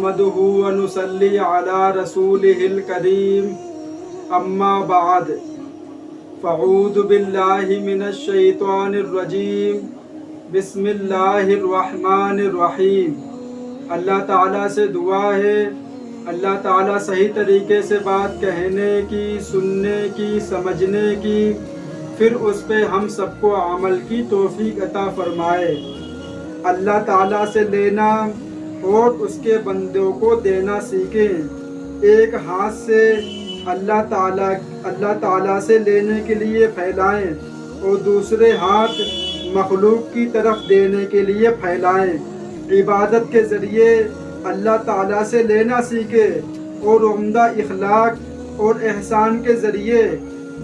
नहमदुहु व नुसल्ली अला रसूलिहिल करीम अम्मा बाद फ़अऊज़ु बिल्लाहि मिनश शैतानिर रजीम बिस्मिल्लाहिर रहमानिर रहीम। अल्लाह ताला से दुआ है अल्लाह ताला सही तरीके से बात कहने की, सुनने की, समझने की, फिर उस पे हम सबको अमल की तौफीक अता फरमाए। अल्लाह ताला से लेना और उसके बंदों को देना सीखें। एक हाथ से अल्लाह ताला से लेने के लिए फैलाएं और दूसरे हाथ मखलूक की तरफ देने के लिए फैलाएं। इबादत के ज़रिए अल्लाह ताला से लेना सीखें और उम्दा इखलाक और एहसान के ज़रिए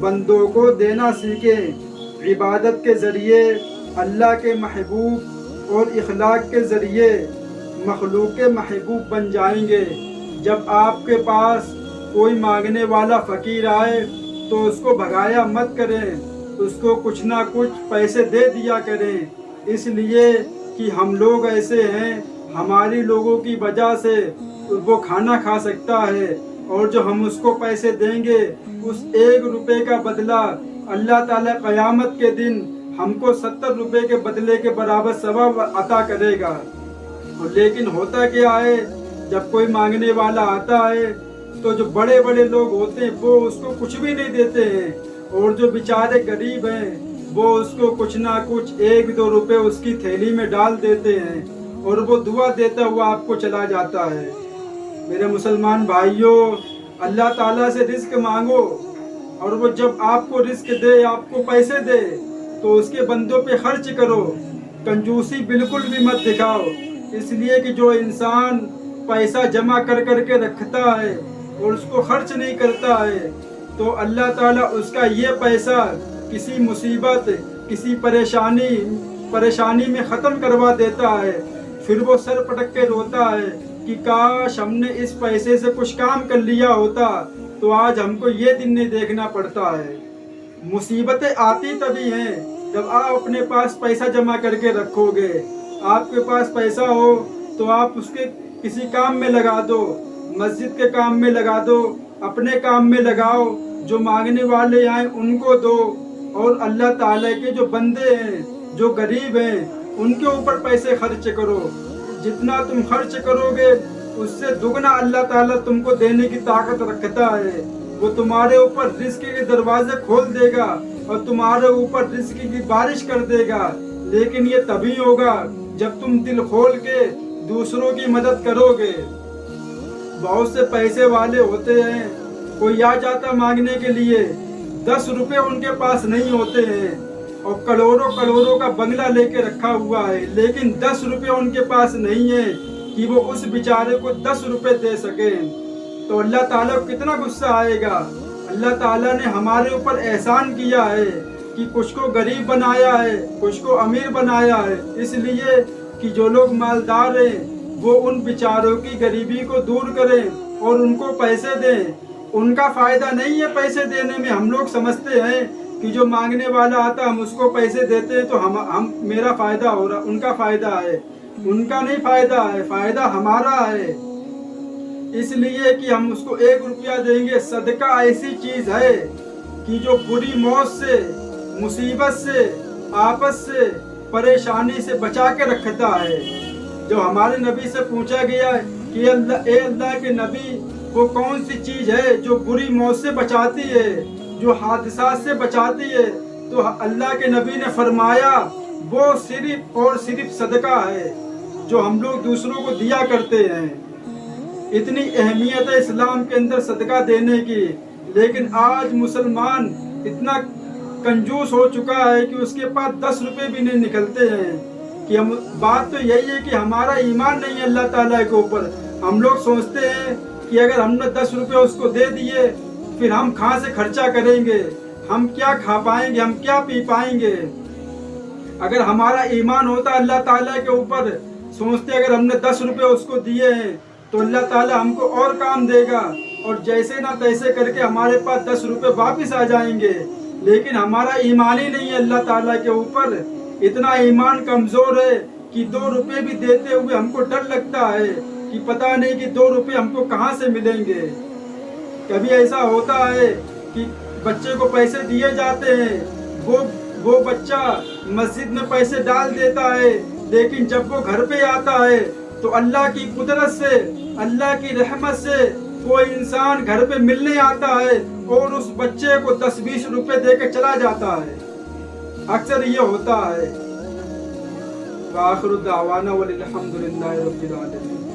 बंदों को देना सीखें। इबादत के ज़रिए अल्लाह के महबूब और इखलाक के ज़रिए मखलूक के महबूब बन जाएंगे। जब आपके पास कोई मांगने वाला फ़कीर आए तो उसको भगाया मत करें, उसको कुछ ना कुछ पैसे दे दिया करें, इसलिए कि हम लोग ऐसे हैं, हमारी लोगों की वजह से वो खाना खा सकता है और जो हम उसको पैसे देंगे उस 1 रुपये का बदला अल्लाह ताला क़यामत के दिन हमको 70 रुपये के बदले के बराबर सवाब अता करेगा। और लेकिन होता क्या है, जब कोई मांगने वाला आता है तो जो बड़े बड़े लोग होते हैं वो उसको कुछ भी नहीं देते हैं और जो बेचारे गरीब हैं वो उसको कुछ ना कुछ 1-2 रुपये उसकी थैली में डाल देते हैं और वो दुआ देता हुआ आपको चला जाता है। मेरे मुसलमान भाइयों, अल्लाह ताला से रिस्क मांगो और वो जब आपको रिस्क दे, आपको पैसे दे, तो उसके बंदों पे खर्च करो। कंजूसी बिल्कुल भी मत दिखाओ, इसलिए कि जो इंसान पैसा जमा कर कर के रखता है और उसको खर्च नहीं करता है तो अल्लाह ताला उसका ये पैसा किसी मुसीबत, किसी परेशानी में ख़त्म करवा देता है। फिर वो सर पटक के रोता है कि काश हमने इस पैसे से कुछ काम कर लिया होता तो आज हमको ये दिन नहीं देखना पड़ता है। मुसीबतें आती तभी हैं जब आप अपने पास पैसा जमा करके रखोगे। आपके पास पैसा हो तो आप उसके किसी काम में लगा दो, मस्जिद के काम में लगा दो, अपने काम में लगाओ, जो मांगने वाले आए उनको दो और अल्लाह ताला के जो बंदे हैं, जो गरीब हैं, उनके ऊपर पैसे खर्च करो। जितना तुम खर्च करोगे उससे दुगना अल्लाह ताला तुमको देने की ताकत रखता है। वो तुम्हारे ऊपर रिस्क के दरवाजे खोल देगा और तुम्हारे ऊपर रिस्क की बारिश कर देगा। लेकिन ये तभी होगा जब तुम दिल खोल के दूसरों की मदद करोगे। बहुत से पैसे वाले होते हैं, कोई आ जाता मांगने के लिए, 10 रुपये उनके पास नहीं होते हैं और करोड़ों का बंगला लेके रखा हुआ है, लेकिन 10 रुपये उनके पास नहीं है कि वो उस बेचारे को 10 रुपये दे सके। तो अल्लाह ताला को कितना गुस्सा आएगा। अल्लाह ताला ने हमारे ऊपर एहसान किया है कि कुछ को गरीब बनाया है, कुछ को अमीर बनाया है, इसलिए कि जो लोग मालदार हैं वो उन बेचारों की गरीबी को दूर करें और उनको पैसे दें। उनका फ़ायदा नहीं है पैसे देने में। हम लोग समझते हैं कि जो मांगने वाला आता हम उसको पैसे देते हैं तो हम मेरा फ़ायदा हो रहा, उनका फ़ायदा है। उनका नहीं फ़ायदा है, फ़ायदा हमारा है, इसलिए कि हम उसको 1 रुपया देंगे। सदका ऐसी चीज़ है कि जो बुरी मौत से, मुसीबत से, आपत से, परेशानी से बचा के रखता है। जो हमारे नबी से पूछा गया कि अल्लाह के नबी, वो कौन सी चीज़ है जो बुरी मौत से बचाती है, जो हादसा से बचाती है, तो अल्लाह के नबी ने फरमाया वो सिर्फ और सिर्फ सदका है जो हम लोग दूसरों को दिया करते हैं। इतनी अहमियत है इस्लाम के अंदर सदका देने की, लेकिन आज मुसलमान इतना कंजूस हो चुका है कि उसके पास 10 रुपये भी नहीं निकलते हैं। कि हम बात तो यही है कि हमारा ईमान नहीं है अल्लाह ताला के ऊपर। हम लोग सोचते हैं कि अगर हमने 10 रुपये उसको दे दिए फिर हम कहाँ से खर्चा करेंगे, हम क्या खा पाएंगे, हम क्या पी पाएंगे। अगर हमारा ईमान होता अल्लाह ताला के ऊपर, सोचते अगर हमने 10 रुपये उसको दिए हैं तो अल्लाह ताला हमको और काम देगा और जैसे ना तैसे करके हमारे पास 10 रुपये वापस आ जाएंगे। लेकिन हमारा ईमान ही नहीं है अल्लाह ताला के ऊपर। इतना ईमान कमज़ोर है कि 2 रुपये भी देते हुए हमको डर लगता है کہ پتہ نہیں کہ 2 روپے ہم کو کہاں سے ملیں گے۔ کبھی ایسا ہوتا ہے کہ بچے کو پیسے دیے جاتے ہیں، وہ بچہ مسجد میں پیسے ڈال دیتا ہے، لیکن جب وہ گھر پہ آتا ہے تو اللہ کی قدرت سے، اللہ کی رحمت سے کوئی انسان گھر پہ ملنے آتا ہے اور اس بچے کو 10-20 روپے دے کے چلا جاتا ہے۔ اکثر یہ ہوتا ہے۔ وآخر دعوانا وللحمد للہ رب العالمین۔